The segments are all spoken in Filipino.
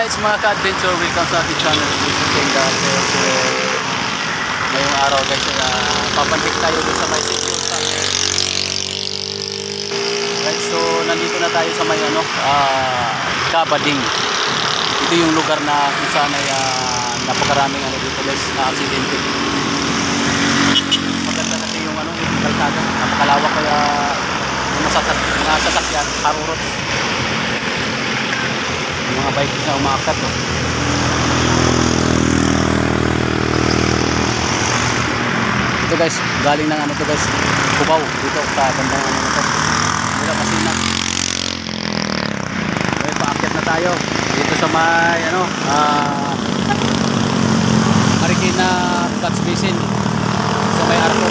guys, mga ka-adventure, welcome sa ating channel. This is King Dapper. Ngayong araw guys, papantik tayo doon sa may secure park. Guys, so nandito na tayo sa may Kabading. Ito yung lugar na kung saan ay napakaraming dito guys na aksidente. Maganda kasi yung yung kalsada, napakalawak kaya yung mga sasakyan, harurot. Mga bike na umaakat ito guys, galing ng to guys, Cubao dito sa bandang to wala Masina. Okay, paakyat na tayo dito sa may Marikina Flats Basin sa may Arco.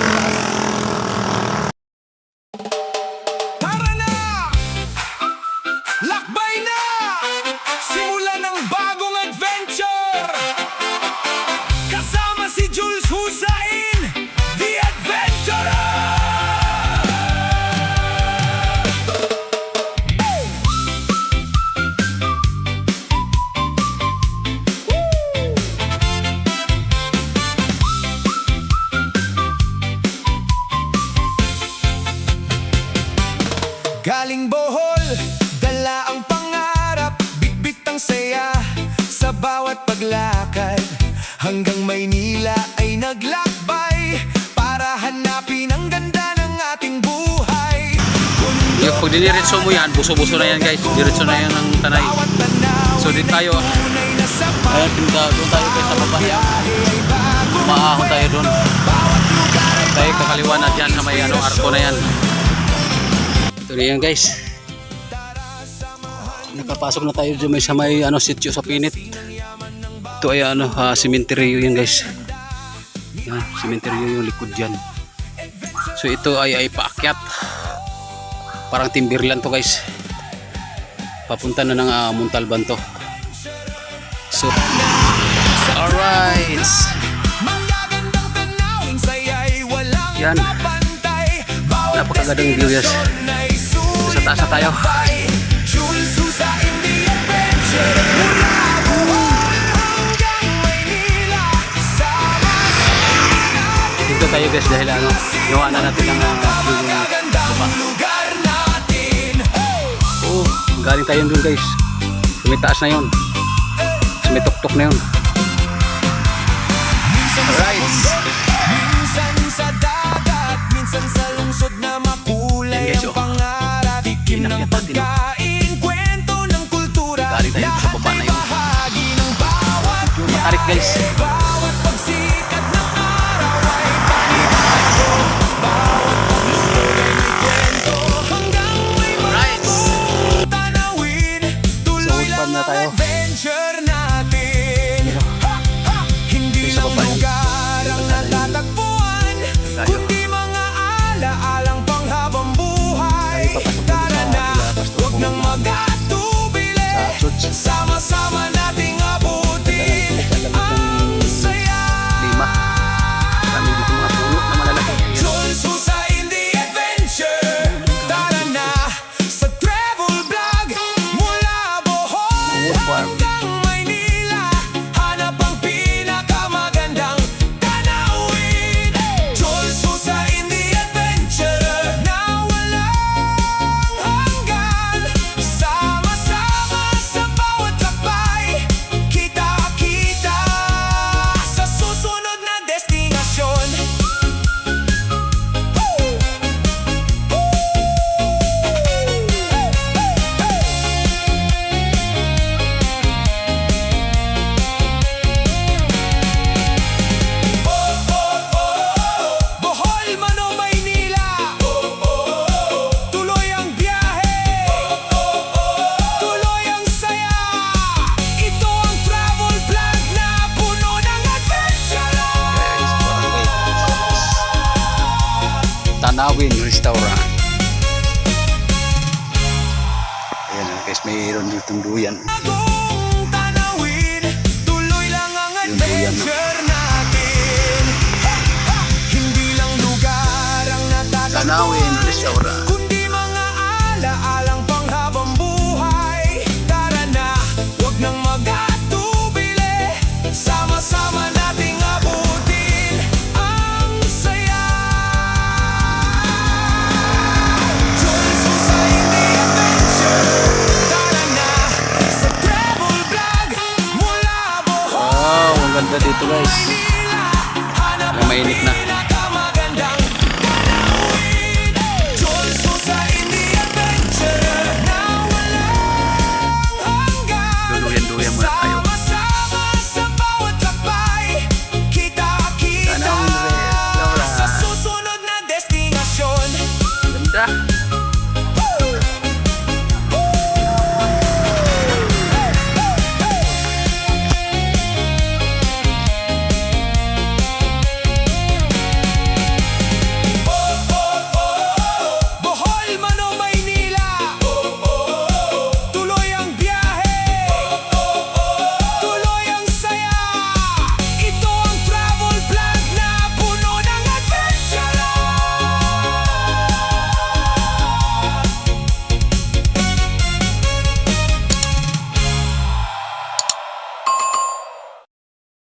Galing Bohol, dala ang pangarap, bitbit ang saya sa bawat paglakad. Hanggang Maynila ay naglakbay para hanapin ang ganda ng ating buhay. Yung pag diniretso mo yan, buso-buso na yan guys, diretso na yan ng Tanay. So din tayo ayun, doon tayo guys sa baba. Maahon tayo doon. Tayo kakaliwa na dyan sa may Arco na yan. Ito yan guys, nakapasok na tayo dyan sa may sitio sa Pinit. Ito ay cemetery yan guys, yan, cemetery yung likod dyan. So ito ay paakyat, parang Timberland to guys, papunta na ng Montalban to. So alright, yan, napakagandang view guys. Sa taas na tayo. Dito tayo guys dahil gawa na natin ang galing tayo dun guys. Sumitaas na yun, sumitok-tok na yun. Alright, minsan sa dagat, minsan sa lungsod na makulay ang pangarap. Tikim ng pagkain, kwento ng kultura, lahat ay bahagi ng bawat biyahe. Bawat pagsikat ng araw ay panibago, bawat paglusog ay may kwento. Hanggang may mga tanawin, tuloy lang ang adventure natin. Hindi lang lugar ang natatagpuan, kundi mga alaalang panghabang buhay. Tara na, huwag nang mag-atubili, sama-sama nating abutin ang saya. Kami dito mga puno na malalaki. Julsusa in the adventure. Tara na sa travel vlog mula Bohol hanggang Maynila. Hanap ang pinakamagandang tanawin. Julsusa in the adventure na walang hanggan. Sama-sama sa bawat lakbay, kita-kita sa susunod na destinasyon. Bohol man o Maynila, tuloy ang biyahe, tuloy ang saya. Ito ang travel vlog na puno ng adventure. Tanawin Restaurant. Ayan guys, mayroon ditong duyan. Bagong tanawin, tuloy lang ang adventure natin. Hindi lang lugar ang natatagpuan, Tanawin Restaurant. kundi mga alaalang panghabang buhay. Tara na, huwag nang mag guys. Kaya mainit na.